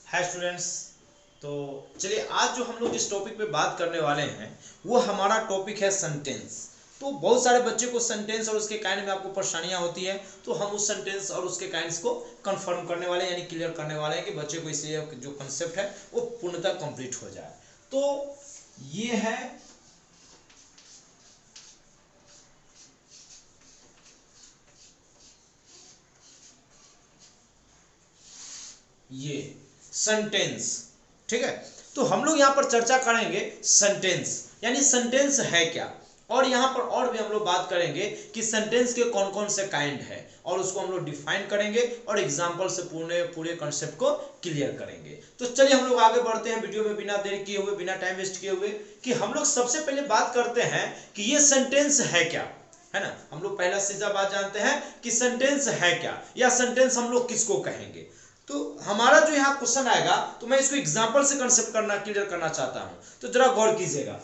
Hi students. तो चलिए आज जो हम लोग जिस टॉपिक पे बात करने वाले हैं वो हमारा टॉपिक है सेंटेंस। तो बहुत सारे बच्चे को सेंटेंस और उसके काइंड में आपको परेशानियां होती है, तो हम उस सेंटेंस और उसके काइंड्स को कंफर्म करने वाले हैं, यानी क्लियर करने वाले हैं कि बच्चे को इसलिए जो कंसेप्ट है वो पूर्णतः कंप्लीट हो जाए। तो ये है ये सेंटेंस, ठीक है। तो हम लोग यहाँ पर चर्चा करेंगे सेंटेंस यानी सेंटेंस है क्या, और यहाँ पर और भी हम लोग बात करेंगे कि सेंटेंस के कौन कौन से काइंड है और उसको हम लोग डिफाइन करेंगे और एग्जांपल से पूरे कॉन्सेप्ट को क्लियर करेंगे। तो चलिए हम लोग आगे बढ़ते हैं वीडियो में बिना देरी किए हुए, बिना टाइम वेस्ट किए हुए, कि हम लोग सबसे पहले बात करते हैं कि ये सेंटेंस है क्या, है ना। हम लोग पहला सीधा बात जानते हैं कि सेंटेंस है क्या या सेंटेंस हम लोग किसको कहेंगे। तो हमारा जो यहाँ क्वेश्चन आएगा तो मैं इसको एग्जांपल से कंसेप्ट करना क्लियर करना चाहता हूं, तो जरा गौर कीजिएगा।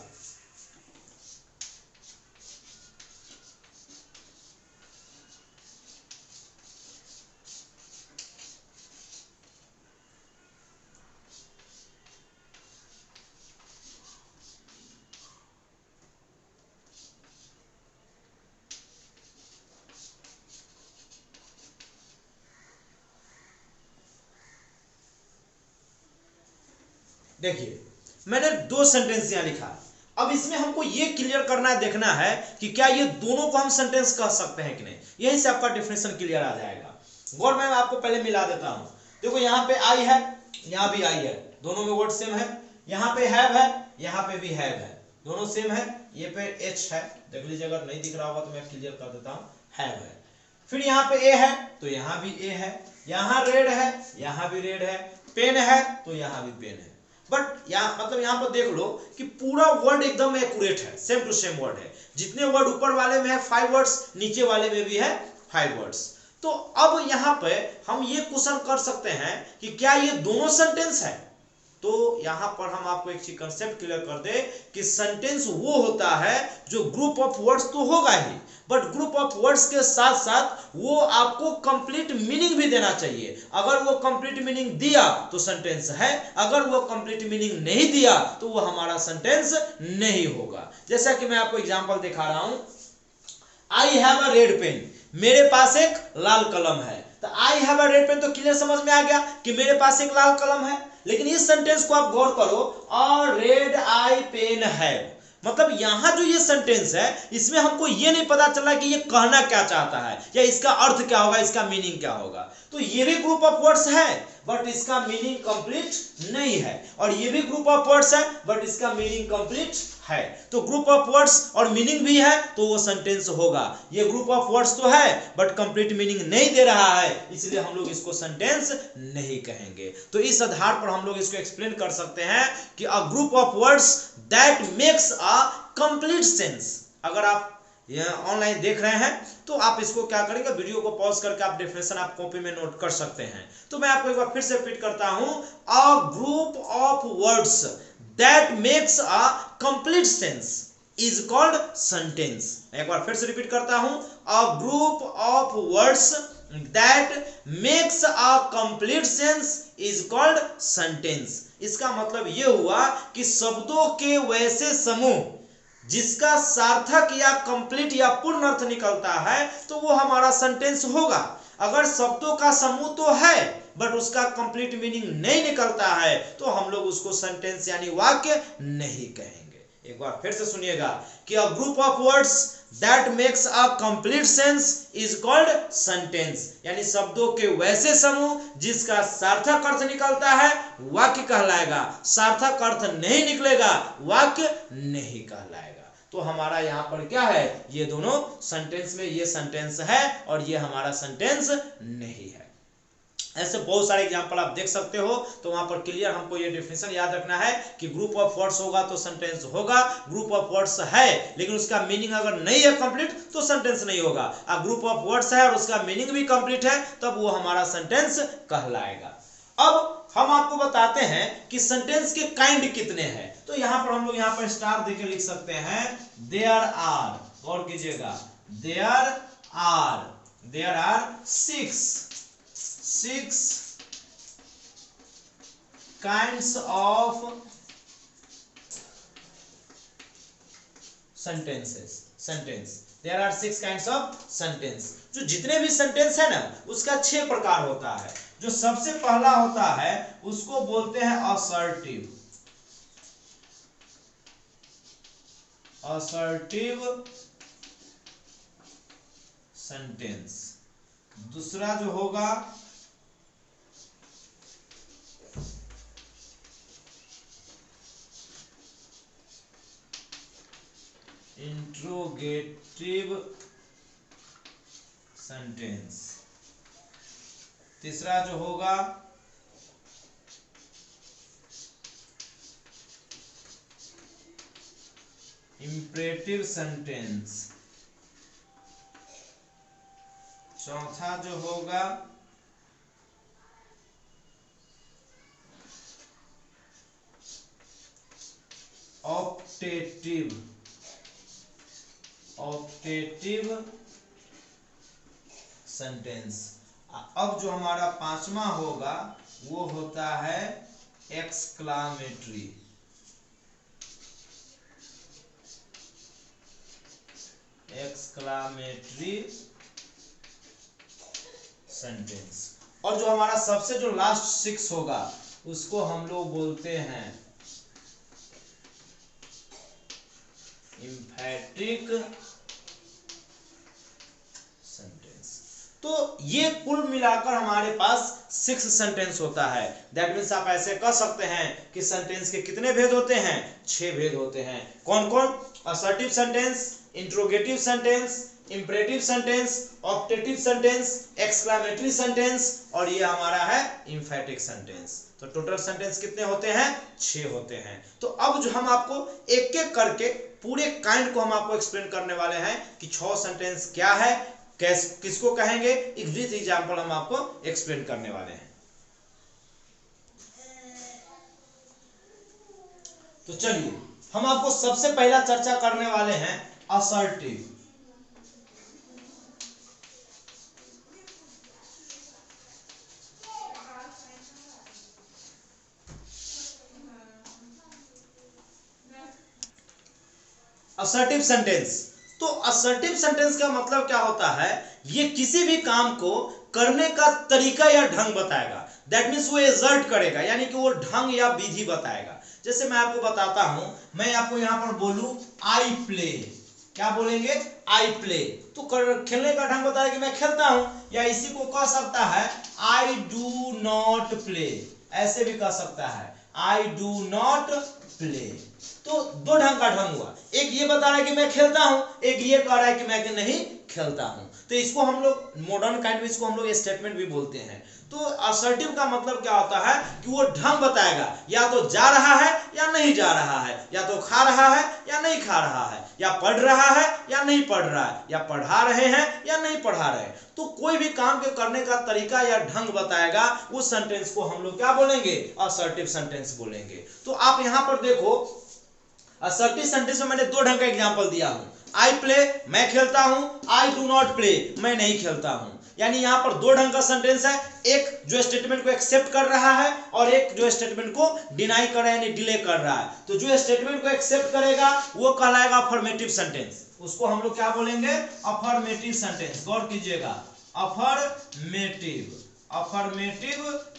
देखिए मैंने दो सेंटेंस यहां लिखा है। अब इसमें हमको ये क्लियर करना है, देखना है कि क्या ये दोनों को हम सेंटेंस कह सकते हैं कि नहीं। यहीं से आपका डेफिनेशन क्लियर आ जाएगा। गौर मैं आपको पहले मिला देता हूं। देखो यहाँ पे आई है, यहाँ भी आई है, दोनों में वर्ड सेम है। यहाँ पे हैव है, यहाँ पे भी हैव है, दोनों सेम है। ये पे एच है, देख लीजिए, अगर नहीं दिख रहा होगा तो मैं क्लियर कर देता हूँ, हैव है। फिर यहाँ पे ए है तो यहाँ भी ए है, यहाँ रेड है, यहाँ भी रेड है, पेन है तो यहाँ भी पेन है। बट यहाँ मतलब यहाँ पर देख लो कि पूरा वर्ड एकदम एक्यूरेट है, सेम टू सेम वर्ड है। जितने वर्ड ऊपर वाले में है 5 वर्ड्स, नीचे वाले में भी है 5 वर्ड्स। तो अब यहाँ पे हम ये क्वेश्चन कर सकते हैं कि क्या ये दोनों सेंटेंस है। तो यहां पर हम आपको एक चीज कंसेप्ट क्लियर कर दे कि सेंटेंस वो होता है जो ग्रुप ऑफ वर्ड्स तो होगा ही, बट ग्रुप ऑफ वर्ड्स के साथ साथ वो आपको कंप्लीट मीनिंग भी देना चाहिए। अगर वो कंप्लीट मीनिंग दिया तो सेंटेंस है, अगर वो कंप्लीट मीनिंग नहीं दिया तो वो हमारा सेंटेंस नहीं होगा। जैसा कि मैं आपको एग्जांपल दिखा रहा हूं, I have a red pen, मेरे पास एक लाल कलम है। तो I have a red pen तो क्लियर समझ में आ गया कि मेरे पास एक लाल कलम है। लेकिन इस सेंटेंस को आप गौर करो, और रेड आई पेन हैव, मतलब यहां जो ये सेंटेंस है इसमें हमको ये नहीं पता चला कि ये कहना क्या चाहता है या इसका अर्थ क्या होगा, इसका मीनिंग क्या होगा। तो ये भी ग्रुप ऑफ वर्ड्स है बट इसका मीनिंग कंप्लीट नहीं है, और ये भी ग्रुप ऑफ वर्ड्स है बट इसका मीनिंग कंप्लीट है। तो ग्रुप ऑफ वर्ड्स और मीनिंग भी है तो वो सेंटेंस होगा। ये ग्रुप ऑफ वर्ड्स तो है बट कंप्लीट मीनिंग नहीं दे रहा है, इसलिए हम लोग इसको सेंटेंस नहीं कहेंगे। तो इस आधार पर हम लोग इसको एक्सप्लेन कर सकते हैं कि a group of words that makes a complete sense. अगर आप ऑनलाइन देख रहे हैं तो आप इसको क्या करेंगे, वीडियो को पॉज करके आप डेफिनेशन आप कॉपी में नोट कर सकते हैं। तो मैं आपको एक बार फिर से रिपीट करता हूं, a group of words that makes a complete sense is called sentence. एक बार फिर से रिपीट करता हूं, a group of words that makes a complete sense is called sentence. इसका मतलब यह हुआ कि शब्दों के वैसे समूह जिसका सार्थक या कंप्लीट या पूर्ण अर्थ निकलता है तो वो हमारा सेंटेंस होगा। अगर शब्दों का समूह तो है बट उसका कंप्लीट मीनिंग नहीं निकलता है तो हम लोग उसको सेंटेंस यानी वाक्य नहीं कहेंगे। एक बार फिर से सुनिएगा कि a group of words that makes a complete sense is called sentence, यानी शब्दों के वैसे समूह जिसका सार्थक अर्थ निकलता है वाक्य कहलाएगा, सार्थक अर्थ नहीं निकलेगा वाक्य नहीं कहलाएगा। तो हमारा यहाँ पर क्या है, ये दोनों सेंटेंस में ये सेंटेंस है और ये हमारा सेंटेंस नहीं है। ऐसे बहुत सारे एग्जांपल आप देख सकते हो। तो वहां पर क्लियर हमको ये डेफिनेशन याद रखना है कि ग्रुप ऑफ वर्ड्स होगा तो सेंटेंस होगा, ग्रुप ऑफ वर्ड्स है लेकिन उसका मीनिंग अगर नहीं है कंप्लीट तो सेंटेंस नहीं होगा। अब ग्रुप ऑफ वर्ड्स है और उसका मीनिंग भी कंप्लीट है तब वो हमारा सेंटेंस कहलाएगा। अब हम आपको बताते हैं कि सेंटेंस के काइंड कितने हैं। तो यहां पर हम लोग यहाँ पर स्टार देके लिख सकते हैं, देयर आर, गौर कीजिएगा, there are 6 kinds of sentence there are 6 kinds of sentence. जो जितने भी सेंटेंस है ना उसका 6 प्रकार होता है। जो सबसे पहला होता है उसको बोलते हैं असर्टिव सेंटेंस। दूसरा जो होगा इंट्रोगेटिव सेंटेंस। तीसरा जो होगा इंपरेटिव सेंटेंस। चौथा जो होगा ऑप्टेटिव सेंटेंस। अब जो हमारा पांचवा होगा वो होता है एक्सक्लामेटरी सेंटेंस। और जो हमारा सबसे जो लास्ट 6 होगा उसको हम लोग बोलते हैं एम्फैटिक सेंटेंस। तो ये कुल मिलाकर हमारे पास 6 सेंटेंस होता है। दैट मीन्स आप ऐसे कह सकते हैं कि सेंटेंस के कितने भेद होते हैं? 6 भेद होते हैं। कौन कौन? Assertive sentence, interrogative sentence, imperative sentence, optative sentence, exclamatory sentence और ये हमारा है एम्फैटिक सेंटेंस। तो टोटल सेंटेंस कितने होते हैं? 6 होते हैं। तो अब जो हम आपको एक एक करके पूरे काइंड को हम आपको एक्सप्लेन करने वाले हैं कि 6 सेंटेंस क्या है, किसको कहेंगे, एक विथ एग्जांपल हम आपको एक्सप्लेन करने वाले हैं। तो चलिए हम आपको सबसे पहला चर्चा करने वाले हैं असर्टिव। Assertive sentence. तो असर्टिव सेंटेंस का मतलब क्या होता है? ये किसी भी काम को करने का तरीका या ढंग बताएगा। दैट मीन्स वो एजर्ट करेगा, यानी कि वो ढंग या विधि बताएगा। जैसे मैं आपको बताता हूं, मैं आपको यहां पर बोलूं आई प्ले, क्या बोलेंगे? I play. तो खेलने का ढंग बताएगा कि मैं खेलता हूं, या इसी को कह सकता है आई डू नॉट प्ले, ऐसे भी कह सकता है आई डू नॉट प्ले। तो दो ढंग का ढंग हुआ, एक ये बता रहा है कि मैं खेलता हूं, एक ये कह रहा है कि मैं नहीं खेलता हूं। तो इसको हम लोग मॉडर्न काइंड में इसको हम लोग स्टेटमेंट भी बोलते हैं। तो असर्टिव का मतलब क्या होता है कि वो ढंग बताएगा, या तो जा रहा है या नहीं जा रहा है, या तो खा रहा है या नहीं खा रहा है, या पढ़ रहा है या नहीं पढ़ रहा है, या पढ़ा रहे हैं या नहीं पढ़ा रहे। तो कोई भी काम के करने का तरीका या ढंग बताएगा, उस सेंटेंस को हम लोग क्या बोलेंगे? असर्टिव सेंटेंस बोलेंगे। तो आप यहां पर देखो, असर्टिव सेंटेंस में मैंने दो ढंग का एग्जांपल दिया हूं। आई प्ले, मैं खेलता हूं, आई डू नॉट प्ले, मैं नहीं खेलता हूं। यानी यहां पर दो ढंग का सेंटेंस है, एक जो स्टेटमेंट को एक्सेप्ट कर रहा है और एक जो स्टेटमेंट को डिनाई कर रहा है, यानी डिले कर रहा है। तो जो स्टेटमेंट को एक्सेप्ट करेगा वो कहलाएगा अफर्मेटिव सेंटेंस, उसको हम लोग क्या बोलेंगे? Affirmative sentence. गौर कीजिएगा, अफर्मेटिव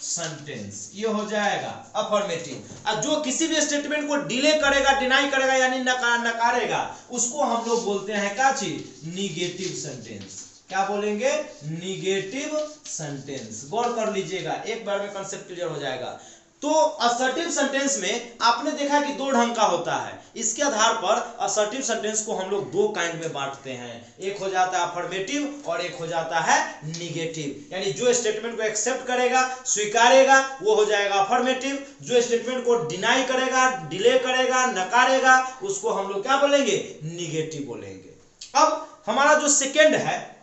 सेंटेंस ये हो जाएगा अफर्मेटिव। और जो किसी भी स्टेटमेंट को डिले करेगा, डिनाई करेगा, यानी नकारेगा, उसको हम लोग बोलते हैं क्या चीज? Negative sentence. क्या बोलेंगे? Negative sentence. गौर कर लीजिएगा, एक बार में कंसेप्ट क्लियर हो जाएगा। तो असर्टिव सेंटेंस में आपने देखा कि दो ढंग का होता है। इसके आधार पर असर्टिव सेंटेंस को हम लोग दो काइंड में बांटते हैं, एक हो जाता है अफर्मेटिव और एक हो जाता है निगेटिव। यानी जो स्टेटमेंट को एक्सेप्ट करेगा, स्वीकारेगा, वो हो जाएगा अफर्मेटिव। जो स्टेटमेंट को डिनाई करेगा, डिले करेगा, नकारेगा, उसको हम लोग क्या बोलेंगे? निगेटिव बोलेंगे। अब हमारा जो सेकेंड है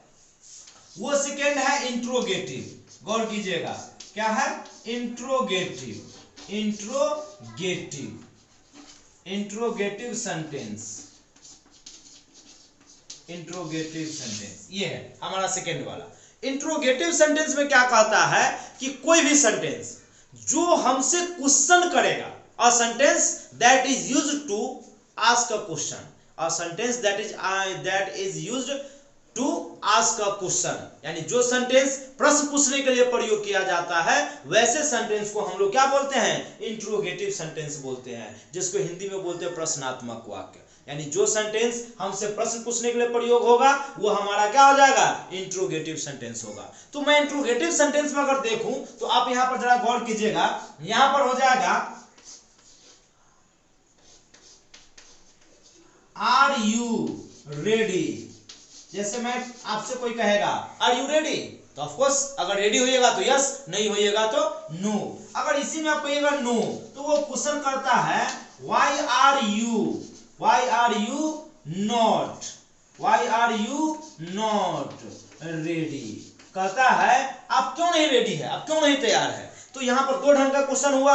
वो सेकेंड है इंट्रोगेटिव। गौर कीजिएगा, क्या है? Interrogative sentence. इंट्रोगेटिव सेंटेंस ये है हमारा सेकेंड वाला। इंट्रोगेटिव सेंटेंस में क्या कहता है कि कोई भी सेंटेंस जो हमसे क्वेश्चन करेगा, a sentence that is used to ask a question, a sentence that is used to ask a question, यानी जो सेंटेंस प्रश्न पूछने के लिए प्रयोग किया जाता है वैसे सेंटेंस को हम लोग क्या बोलते हैं, इंट्रोगेटिव सेंटेंस बोलते हैं, जिसको हिंदी में बोलते हैं प्रश्नात्मक वाक्य। यानी जो सेंटेंस हमसे प्रश्न पूछने के लिए प्रयोग होगा वो हमारा क्या हो जाएगा, इंट्रोगेटिव सेंटेंस होगा। तो मैं इंट्रोगेटिव सेंटेंस में अगर देखूं तो आप यहां पर जरा गौर कीजिएगा, यहां पर हो जाएगा आर यू रेडी। जैसे मैं आपसे कोई कहेगा आर यू रेडी, तो ऑफ कोर्स अगर रेडी होइएगा तो यस, नहीं होइएगा तो नो। अगर इसी में आप कहिएगा नो तो वो क्वेश्चन करता है why are you not, why are you not ready, कहता है आप क्यों नहीं रेडी है, आप क्यों नहीं तैयार है। तो यहां पर दो ढंग का क्वेश्चन हुआ,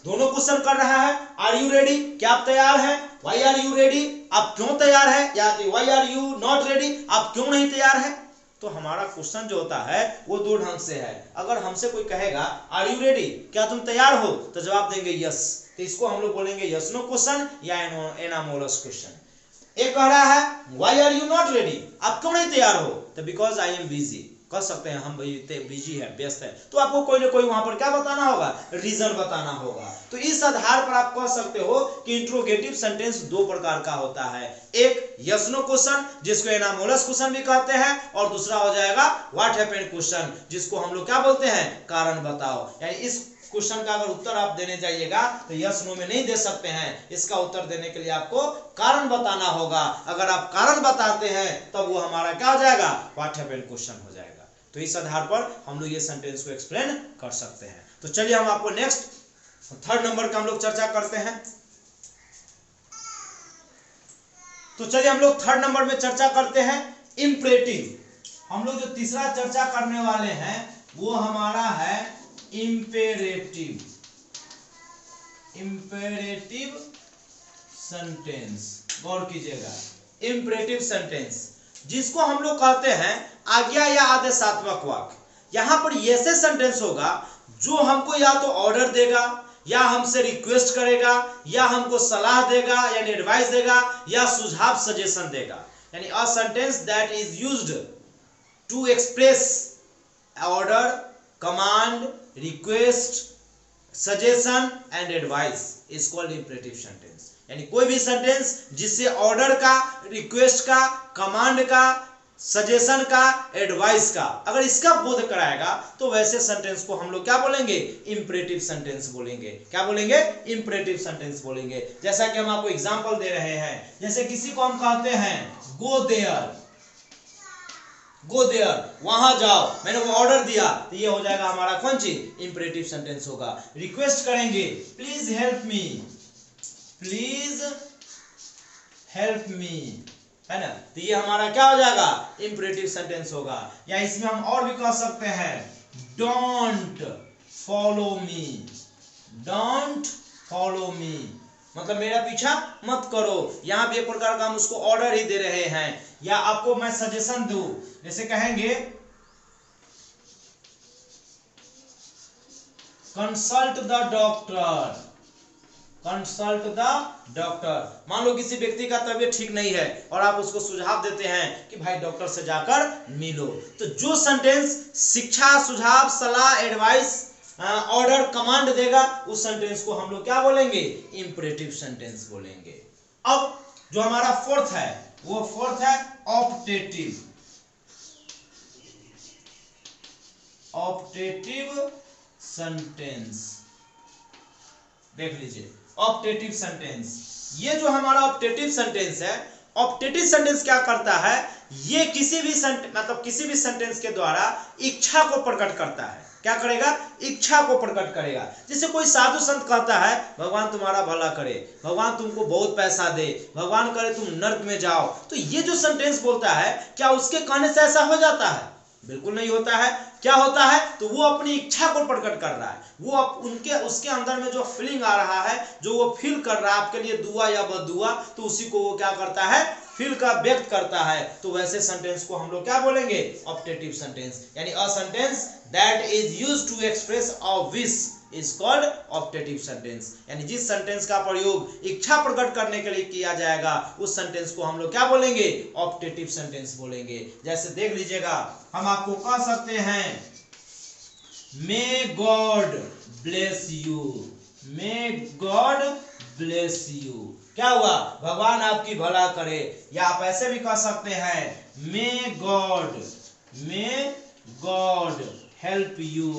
दोनों क्वेश्चन कर रहा है, आर यू रेडी, क्या आप तैयार हैं, वाई आर यू रेडी, आप क्यों तैयार है, या why are you not ready, आप क्यों नहीं तैयार है। तो हमारा क्वेश्चन जो होता है वो दो ढंग से है। अगर हमसे कोई कहेगा आर यू रेडी, क्या तुम तैयार हो, तो जवाब देंगे यस, तो इसको हम लोग बोलेंगे यस नो क्वेश्चन या एनामोलस क्वेश्चन। एक कह रहा है why are you not ready, आप क्यों नहीं तैयार हो, तो बिकॉज आई एम बिजी, कह सकते हैं हम बिजी है, व्यस्त है, तो आपको कोई ना कोई वहां पर क्या बताना होगा, रीजन बताना होगा। तो इस आधार पर आप कह सकते हो कि इंट्रोगेटिव सेंटेंस दो प्रकार का होता है, एक यस नो क्वेश्चन जिसको एनामोलस क्वेश्चन भी कहते हैं, और दूसरा हो जाएगा व्हाट हैपेंड क्वेश्चन जिसको हम लोग क्या बोलते हैं, कारण बताओ। यानी इस क्वेश्चन का अगर उत्तर आप देने जाइएगा तो यस नो में नहीं दे सकते हैं, इसका उत्तर देने के लिए आपको कारण बताना होगा। अगर आप कारण बताते हैं तब वो हमारा क्या हो जाएगा, व्हाट हैपेंड क्वेश्चन हो जाएगा। तो इस आधार पर हम लोग ये सेंटेंस को एक्सप्लेन कर सकते हैं। तो चलिए हम आपको नेक्स्ट थर्ड नंबर का हम लोग चर्चा करते हैं। तो चलिए हम लोग थर्ड नंबर में चर्चा करते हैं इंपरेटिव। हम लोग जो तीसरा चर्चा करने वाले हैं वो हमारा है इंपेरेटिव, इंपेरेटिव सेंटेंस। गौर कीजिएगा, इंपेरेटिव सेंटेंस जिसको हम लोग कहते हैं आज्ञा या आदेशात्मक वाक्य। यहां पर ऐसे सेंटेंस होगा जो हमको या तो ऑर्डर देगा, या हमसे रिक्वेस्ट करेगा, या हमको सलाह देगा यानी एडवाइस देगा, या सुझाव सजेशन देगा। यानी a sentence that is used to express order, command, request, suggestion and advice is called imperative sentence. यानी कोई भी सेंटेंस जिससे ऑर्डर का, रिक्वेस्ट का, कमांड का, सजेशन का, एडवाइस का अगर इसका बोध कराएगा तो वैसे सेंटेंस को हम लोग क्या बोलेंगे, इंपेरेटिव सेंटेंस बोलेंगे। क्या बोलेंगे, इंपेरेटिव सेंटेंस बोलेंगे। जैसा कि हम आपको एग्जांपल दे रहे हैं, जैसे किसी को हम कहते हैं गो देयर, गो देयर, वहां जाओ, मैंने वो ऑर्डर दिया, तो ये हो जाएगा हमारा कौन चीज, इंपेरेटिव सेंटेंस होगा। रिक्वेस्ट करेंगे please help me, please help me, है ना, तो ये हमारा क्या हो जाएगा, इंपेरेटिव सेंटेंस होगा। या इसमें हम और भी कह सकते हैं don't follow me, don't follow me मतलब मेरा पीछा मत करो। यहां भी एक प्रकार का हम उसको ऑर्डर ही दे रहे हैं। या आपको मैं सजेशन दूं, जैसे कहेंगे consult the doctor, consult the doctor. मान लो किसी व्यक्ति का तबीयत ठीक नहीं है और आप उसको सुझाव देते हैं कि भाई डॉक्टर से जाकर मिलो। तो जो सेंटेंस शिक्षा, सुझाव, सलाह, एडवाइस, ऑर्डर, कमांड देगा उस सेंटेंस को हम लोग क्या बोलेंगे, इंपेरेटिव सेंटेंस बोलेंगे। अब जो हमारा फोर्थ है वो फोर्थ है ऑप्टेटिव, ऑप्टेटिव सेंटेंस। देख लीजिए ऑप्टेटिव सेंटेंस, ये जो हमारा ऑप्टेटिव सेंटेंस है, ऑप्टेटिव सेंटेंस क्या करता है, ये किसी भी किसी भी सेंटेंस के द्वारा इच्छा को प्रकट करता है। क्या करेगा, इच्छा को प्रकट करेगा। जैसे कोई साधु संत कहता है भगवान तुम्हारा भला करे, भगवान तुमको बहुत पैसा दे, भगवान करे तुम नर्क में जाओ, तो ये जो सेंटेंस बोलता है क्या उसके कहने से ऐसा हो जाता है, बिल्कुल नहीं होता है। क्या होता है, तो वो अपनी इच्छा को प्रकट कर रहा है, वो उसके अंदर में जो फीलिंग आ रहा है, जो वो फील कर रहा है आपके लिए दुआ या बदुआ, तो उसी को वो क्या करता है, फील का व्यक्त करता है, तो वैसे सेंटेंस को हम लोग क्या बोलेंगे? Optative sentence. यानी a sentence that is used to express a wish is called optative sentence. यानी जिस सेंटेंस का प्रयोग इच्छा प्रकट करने के लिए किया जाएगा उस सेंटेंस को हम लोग क्या बोलेंगे? ऑप्टेटिव सेंटेंस बोलेंगे। जैसे देख लीजिएगा, हम आपको कह सकते हैं may God bless you, may God bless you. क्या हुआ? भगवान आपकी भला करे। या आप ऐसे भी कह सकते हैं मे गॉड हेल्प यू,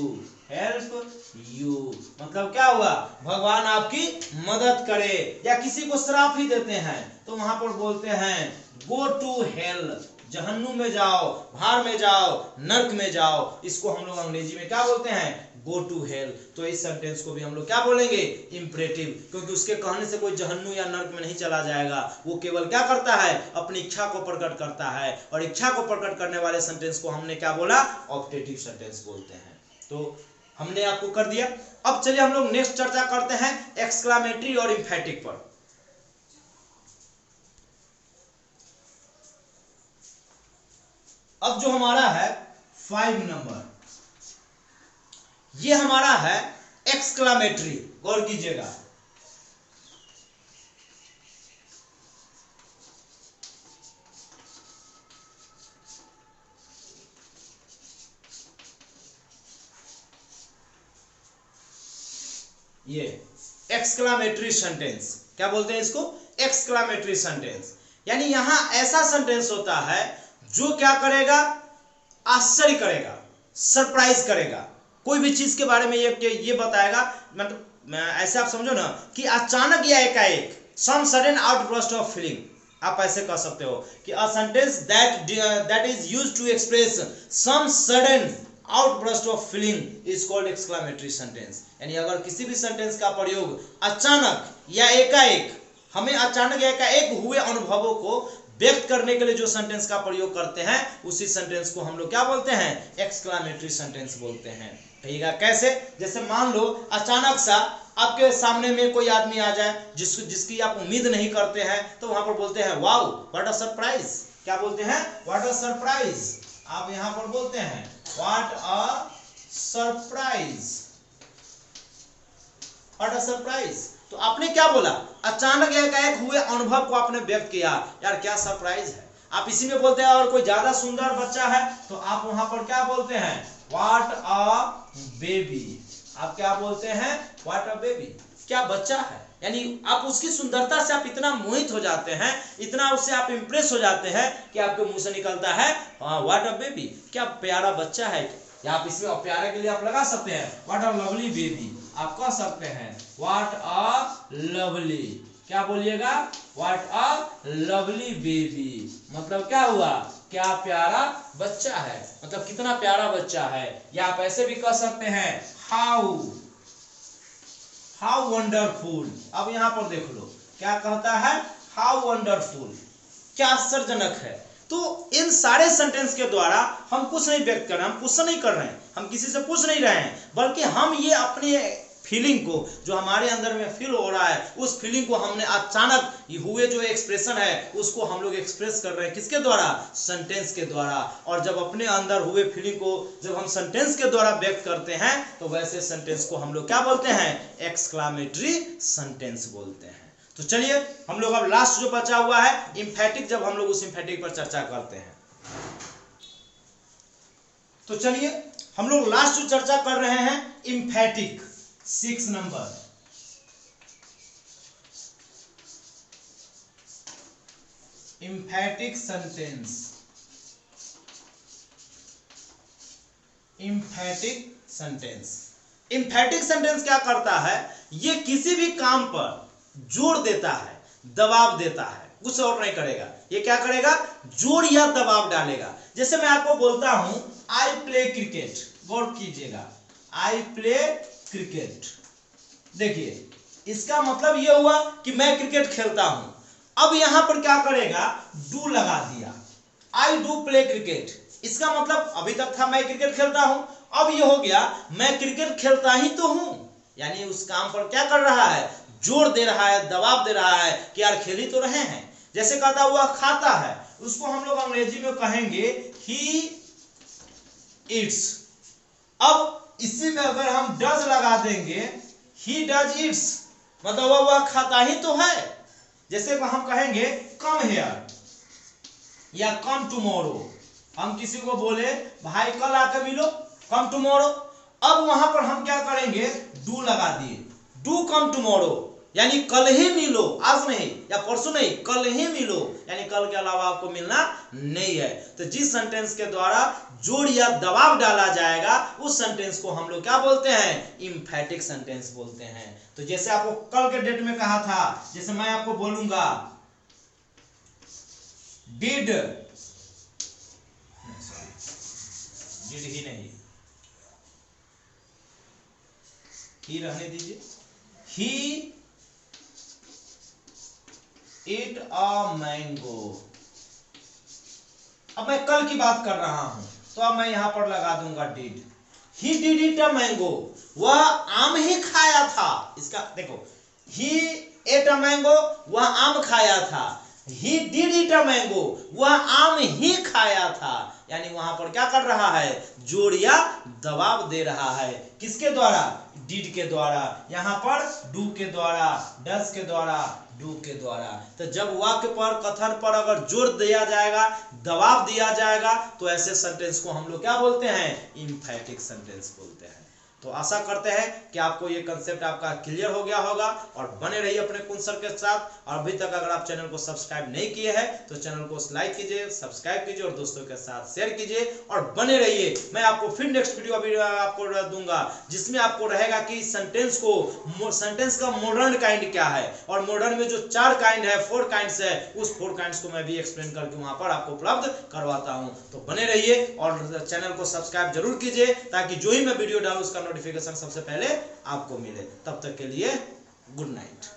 मतलब क्या हुआ? भगवान आपकी मदद करे। या किसी को श्राप ही देते हैं तो वहां पर बोलते हैं गो टू हेल, जहन्नुम में जाओ, भार में जाओ, नर्क में जाओ। इसको हम लोग अंग्रेजी में क्या बोलते हैं? Go to hell. तो इस सेंटेंस को भी हम लोग क्या बोलेंगे? इंपरेटिव, क्योंकि उसके कहने से कोई जहन्नुम या नर्क में नहीं चला जाएगा। वो केवल क्या करता है? अपनी इच्छा को प्रकट करता है, और इच्छा को प्रकट करने वाले सेंटेंस को हमने क्या बोला? ऑप्टेटिव सेंटेंस बोलते हैं। तो हमने आपको कर दिया। अब चलिए हम लोग नेक्स्ट चर्चा करते हैं एक्सक्लामेटरी और इम्फेटिक पर। अब जो हमारा है 5 नंबर, ये हमारा है एक्सक्लामेटरी। गौर कीजिएगा, ये एक्सक्लामेटरी सेंटेंस क्या बोलते हैं इसको? Exclamatory sentence. यानी यहां ऐसा सेंटेंस होता है जो क्या करेगा? आश्चर्य करेगा, सरप्राइज करेगा। कोई भी चीज के बारे में ये बताएगा, मतलब ऐसे आप समझो ना कि अचानक या एकाएक, some sudden outburst of feeling, आप ऐसे कह सकते हो कि a sentence that is used to express some sudden outburst of feeling is called exclamatory sentence. यानी अगर किसी भी सेंटेंस का प्रयोग अचानक या एकाएक, हमें अचानक या एकाएक हुए अनुभवों को व्यक्त करने के लिए जो सेंटेंस का प्रयोग करते हैं उसी सेंटेंस को हम लोग क्या बोलते हैं? एक्सक्लामेटरी सेंटेंस बोलते हैं। कहिएगा कैसे? जैसे मान लो अचानक सा आपके सामने में कोई आदमी आ जाए जिसकी आप उम्मीद नहीं करते हैं, तो वहां पर बोलते हैं वाओ व्हाट अ सरप्राइज। क्या बोलते हैं? What a surprise. आप यहां पर बोलते हैं what a surprise, what a surprise. तो आपने क्या बोला? अचानक या एकाएक हुए अनुभव को आपने व्यक्त किया, यार क्या सरप्राइज है। आप इसी में बोलते हैं और कोई ज्यादा सुंदर बच्चा है तो आप वहां पर क्या बोलते हैं? What a baby. आप क्या बोलते हैं? व्हाट अ बेबी, क्या बच्चा है। यानी आप उसकी सुंदरता से आप इतना मोहित हो जाते हैं, इतना उससे आप इंप्रेस हो जाते हैं कि आपके मुंह से निकलता है व्हाट अ बेबी, क्या प्यारा बच्चा है। या आप इसमें प्यारे के लिए आप लगा सकते हैं व्हाट अ लवली बेबी। आप कह सकते हैं व्हाट अ लवली, क्या बोलिएगा? व्हाट अ लवली बेबी, मतलब क्या हुआ? क्या प्यारा बच्चा है, मतलब कितना प्यारा बच्चा है। या आप ऐसे भी कह सकते हैं हाउ वंडरफुल। अब यहां पर देख लो क्या कहता है? हाउ वंडरफुल, क्या आश्चर्यजनक है। तो इन सारे सेंटेंस के द्वारा हम कुछ नहीं व्यक्त कर रहे हैं, हम क्वेश्चन नहीं कर रहे हैं, हम किसी से पूछ नहीं रहे हैं, बल्कि हम ये अपने फीलिंग को जो हमारे अंदर में फील हो रहा है उस फीलिंग को हमने अचानक हुए जो एक्सप्रेशन है उसको हम लोग एक्सप्रेस कर रहे हैं। किसके द्वारा? सेंटेंस के द्वारा। और जब अपने अंदर हुए फीलिंग को जब हम सेंटेंस के द्वारा व्यक्त करते हैं तो वैसे सेंटेंस को हम लोग क्या बोलते हैं? एक्सक्लामेटरी सेंटेंस बोलते हैं। तो चलिए हम लोग अब लास्ट जो बचा हुआ है इम्फेटिक, जब हम लोग उस इम्फेटिक पर चर्चा करते हैं। तो चलिए हम लोग लास्ट जो चर्चा कर रहे हैं emphatic, 6 number. Emphatic sentence, emphatic sentence. Emphatic sentence क्या करता है? ये किसी भी काम पर जोर देता है, दबाव देता है, कुछ और नहीं करेगा। ये क्या करेगा? जोर या दबाव डालेगा। जैसे मैं आपको बोलता हूं आई प्ले क्रिकेट, गौर कीजिएगा, आई प्ले क्रिकेट। देखिए इसका मतलब यह हुआ कि मैं क्रिकेट खेलता हूं। अब यहां पर क्या करेगा? डू लगा दिया, आई डू प्ले क्रिकेट। इसका मतलब अभी तक था मैं क्रिकेट खेलता हूं, अब यह हो गया मैं क्रिकेट खेलता ही तो हूं। यानी उस काम पर क्या कर रहा है? जोर दे रहा है, दबाव दे रहा है कि यार खेल ही तो रहे हैं। जैसे कहता है वह खाता है, उसको हम लोग अंग्रेजी में कहेंगे ही ईट्स। अब इसी में अगर हम डज लगा देंगे, ही डज ईट्स, मतलब वह खाता ही तो है। जैसे हम कहेंगे कम हेयर या कम टुमारो, हम किसी को बोले भाई कल आकर मिलो, कम टुमारो। अब वहां पर हम क्या करेंगे, डू लगा दिए, डू कम टुमारो, यानी कल ही मिलो, आज नहीं या परसों नहीं, कल ही मिलो, यानी कल के अलावा आपको मिलना नहीं है। तो जिस सेंटेंस के द्वारा जोड़ या दबाव डाला जाएगा उस सेंटेंस को हम लोग क्या बोलते हैं, इंफैटिक सेंटेंस बोलते हैं। तो जैसे आपको कल के डेट में कहा था, जैसे मैं आपको बोलूंगा डिड ही नहीं, ही रहने दीजिए, ही ईट अ मैंगो। अब मैं कल की बात कर रहा हूं, तो अब मैं यहां पर लगा दूंगा did, he did eat a mango, वह आम ही खाया था। इसका देखो, ही एट अ मैंगो, वह आम खाया था, he did eat a mango, वह आम ही खाया था, यानी वहां पर क्या कर रहा है, जोड़ या दबाव दे रहा है, किसके द्वारा, डिड के द्वारा, यहां पर डू के द्वारा, डस के द्वारा, डू के द्वारा। तो जब वाक्य पर, कथन पर अगर जोर दिया जाएगा, दबाव दिया जाएगा, तो ऐसे सेंटेंस को हम लोग क्या बोलते हैं, इंफैटिक सेंटेंस बोलते हैं। तो आशा करते हैं कि आपको ये कंसेप्ट आपका क्लियर हो गया होगा, और बने रहिए अपने कुन सर के साथ। और अभी तक अगर आप चैनल को सब्सक्राइब नहीं किए हैं तो चैनल को लाइक कीजिए, सब्सक्राइब कीजिए और दोस्तों के साथ शेयर कीजिए और बने रहिए। मैं आपको फिर नेक्स्ट वीडियो अभी आपको दूंगा, जिसमें आपको रहेगा कि सेंटेंस का मॉडर्न काइंड क्या है, और मॉडर्न में जो 4 काइंड है, 4 काइंड्स है, उस 4 काइंड्स को मैं भी एक्सप्लेन करके वहां पर आपको उपलब्ध करवाता हूं। तो बने रहिए और चैनल को सब्सक्राइब जरूर कीजिए, ताकि जो ही मैं वीडियो डालूं उसका नोटिफिकेशन सबसे पहले आपको मिले। तब तक के लिए गुड नाइट।